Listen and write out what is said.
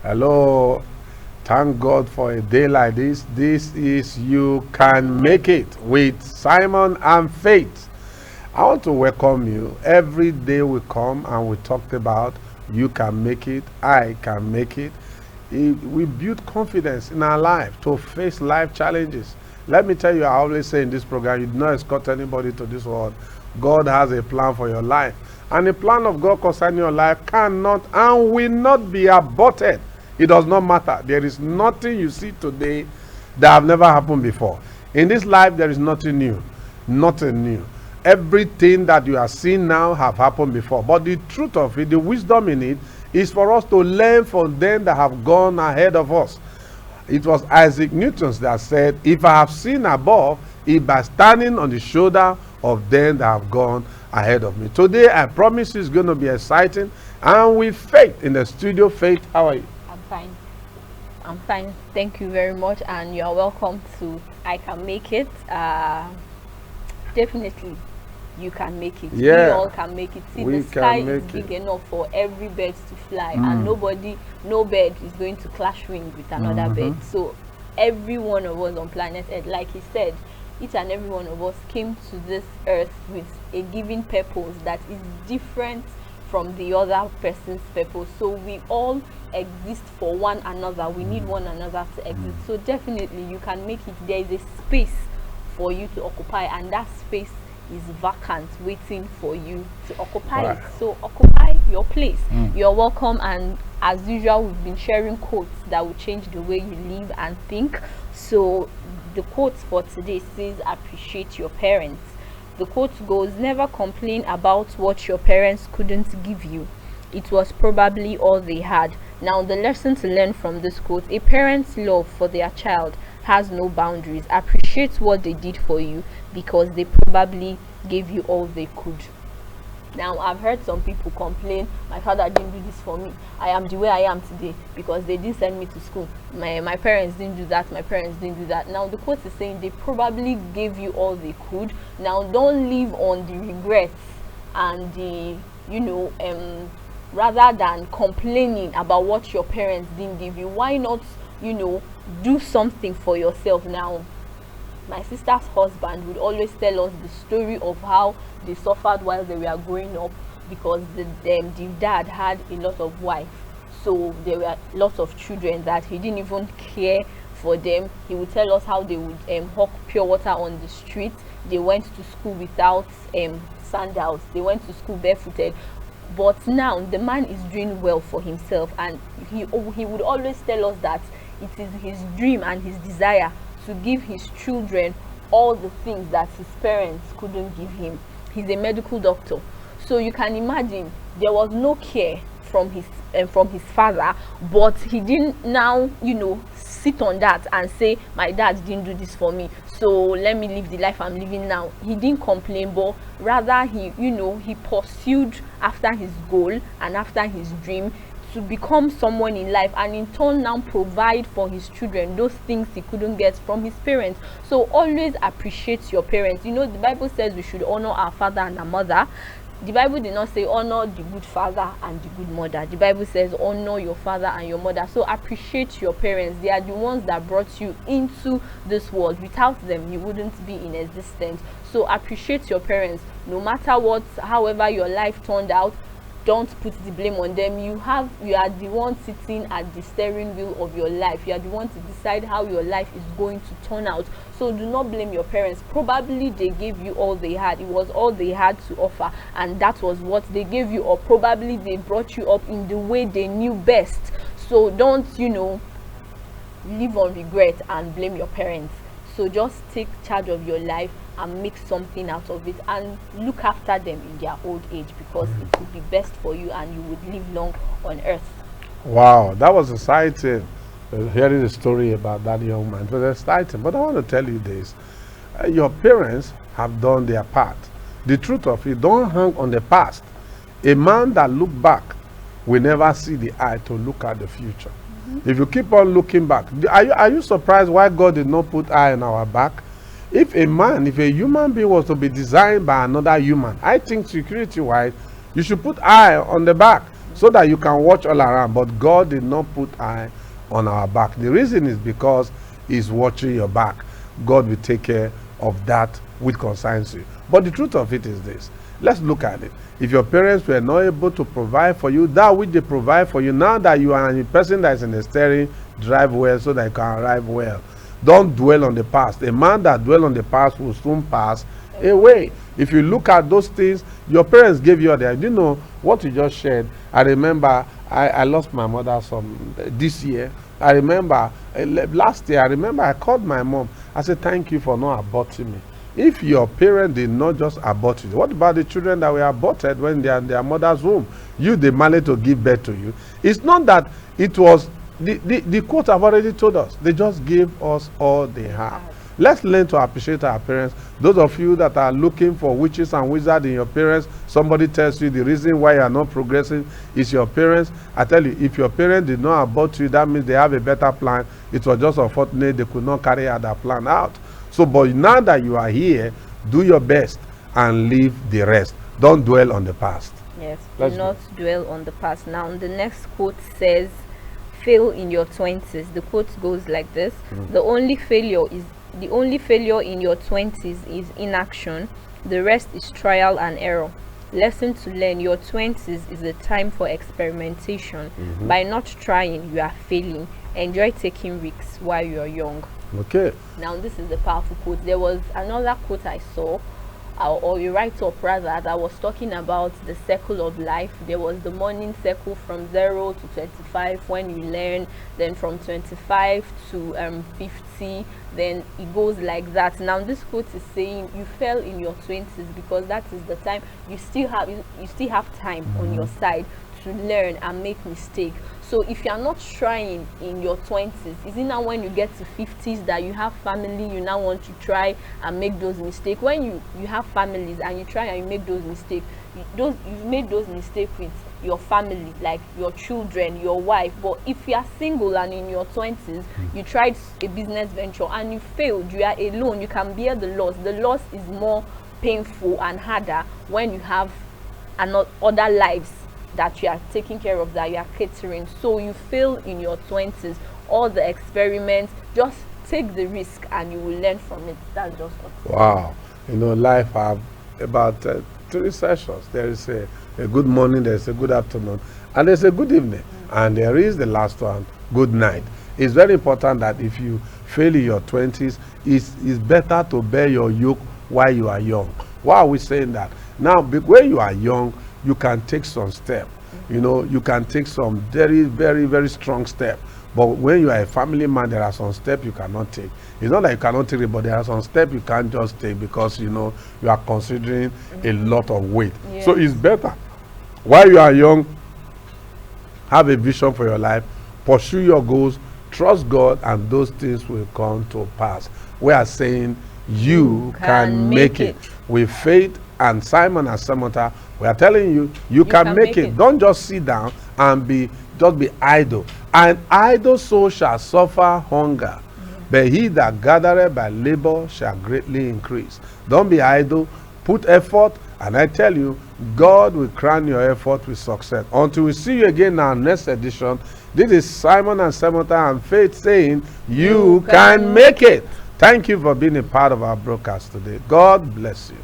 Hello. Thank God for a day like this. This is You Can Make It with Simon and Faith. I want to welcome you. Every day we come and we talked about you can make it, I can make it. We build confidence in our life to face life challenges. Let me tell you, I always say in this program, you do not escort anybody to this world. God has a plan for your life. And the plan of God concerning your life cannot and will not be aborted. It does not matter. There is nothing you see today that have never happened before. In this life, there is nothing new. Nothing new. Everything that you are seeing now have happened before. But the truth of it, the wisdom in it, is for us to learn from them that have gone ahead of us. It was Isaac Newton that said, if I have seen above, it by standing on the shoulder of them that have gone ahead of me. Today, I promise you it's going to be exciting. And with Faith in the studio. Faith, how are you? I'm fine. I'm fine. Thank you very much. And you are welcome to I Can Make It. Definitely, you can make it. Yeah. We all can make it. See, the sky is big enough for every bird to fly, and no bird is going to clash wings with another bird. So every one of us on planet Earth, like he said, each and every one of us came to this earth with a given purpose that is different from the other person's purpose. So we all exist for one another. We need one another to exist. So definitely you can make it. There is a space for you to occupy, and that space is vacant, waiting for you to occupy it. So occupy your place. You're welcome. And as usual, we've been sharing quotes that will change the way you live and think. So the quote for today says, appreciate your parents. The quote goes, never complain about what your parents couldn't give you. It was probably all they had. Now, the lesson to learn from this quote: a parent's love for their child has no boundaries. Appreciate what they did for you because they probably gave you all they could. Now, I've heard some people complain, my father didn't do this for me. I am the way I am today because they didn't send me to school. My parents didn't do that. My parents didn't do that. Now, the quote is saying they probably gave you all they could. Now, don't live on the regrets and the, rather than complaining about what your parents didn't give you, why not, do something for yourself. Now, my sister's husband would always tell us the story of how they suffered while they were growing up because the dad had a lot of wives, so there were lots of children that he didn't even care for them. He would tell us how they would hawk pure water on the street. They went to school without sandals. They went to school barefooted. But now the man is doing well for himself, and he would always tell us that it is his dream and his desire to give his children all the things that his parents couldn't give him. He's a medical doctor, so you can imagine there was no care from his father, but he didn't now sit on that and say, my dad didn't do this for me, so let me live the life I'm living now. He didn't complain, but rather he pursued after his goal and after his dream to become someone in life, and in turn now provide for his children those things he couldn't get from his parents. So always appreciate your parents. The Bible says we should honor our father and our mother. The Bible did not say honor the good father and the good mother. The Bible says honor your father and your mother. So appreciate your parents. They are the ones that brought you into this world. Without them, you wouldn't be in existence. So appreciate your parents. No matter what, however your life turned out, don't put the blame on them. You are the one sitting at the steering wheel of your life. You are the one to decide how your life is going to turn out. So do not blame your parents. Probably they gave you all they had. It was all they had to offer, and that was what they gave you. Or probably they brought you up in the way they knew best. So don't live on regret and blame your parents. So just take charge of your life and make something out of it, and look after them in their old age, because it would be best for you and you would live long on earth. Wow, that was exciting. Hearing the story about that young man, it was exciting. But I want to tell you this: your parents have done their part. The truth of it, don't hang on the past. A man that look back will never see the eye to look at the future. If you keep on looking back, are you surprised why God did not put eye on our back? If a human being was to be designed by another human, I think security-wise, you should put eye on the back. so that you can watch all around. But God did not put eye on our back. The reason is because He's watching your back. God will take care of that which concerns you. But the truth of it is this. Let's look at it. If your parents were not able to provide for you that which they provide for you, now that you are a person that is in the steering, drive well so that you can arrive well. Don't dwell on the past. A man that dwells on the past will soon pass away. If you look at those things your parents gave you, you know what you just shared. I remember I lost my mother this year. I remember last year, I remember I called my mom. I said, thank you for not aborting me. If your parent did not just abort you, what about the children that were aborted when they are in their mother's womb? They managed to give birth to you. It's not that it was, the quote I've already told us. They just gave us all they have. Let's learn to appreciate our parents. Those of you that are looking for witches and wizards in your parents, somebody tells you the reason why you are not progressing is your parents. I tell you, if your parents did not abort you, that means they have a better plan. It was just unfortunate they could not carry out that plan out. So, but now that you are here, do your best and leave the rest. Don't dwell on the past. Yes, do not dwell on the past. Now, the next quote says, fail in your 20s. The quote goes like this. The only failure in your 20s is inaction. The rest is trial and error. Lesson to learn: your 20s is a time for experimentation. By not trying, you are failing. Enjoy taking risks while you are young. Okay. Now, this is a powerful quote. There was another quote I saw, or a write-up rather, that was talking about the circle of life. There was the morning circle from 0 to 25 when you learn, then from 25 to 50, then it goes like that. Now, this quote is saying you fell in your 20s because that is the time you still have time on your side to learn and make mistakes. So if you are not trying in your 20s, is it now when you get to 50s that you have family, you now want to try and make those mistakes? When you have families and you try and you make those mistakes, you've made those mistakes with your family, like your children, your wife. But if you are single and in your 20s, you tried a business venture and you failed, you are alone, you can bear the loss. The loss is more painful and harder when you have other lives that you are taking care of, that you are catering. So you fail in your 20s, all the experiments, just take the risk and you will learn from it. That's just what. Wow. Life have about 3 sessions. There is a good morning, there's a good afternoon, and there's a good evening, and there is the last one, good night. It's very important that if you fail in your 20s, it's better to bear your yoke while you are young. Why are we saying that? Now, when you are young, you can take some step. You can take some very, very, very strong step. But when you are a family man, there are some steps you cannot take. It's not that you cannot take it, but there are some steps you can't just take because you are considering a lot of weight. Yes. So it's better while you are young, have a vision for your life, pursue your goals, trust God, and those things will come to pass. We are saying you can make it with faith. And Simon and Samantha, we are telling you, you can make it. Don't just sit down and be idle. And idle soul shall suffer hunger, but he that gathereth by labor shall greatly increase. Don't be idle. Put effort, and I tell you, God will crown your effort with success. Until we see you again in our next edition, this is Simon and Samantha and Faith saying, you can make it. Thank you for being a part of our broadcast today. God bless you.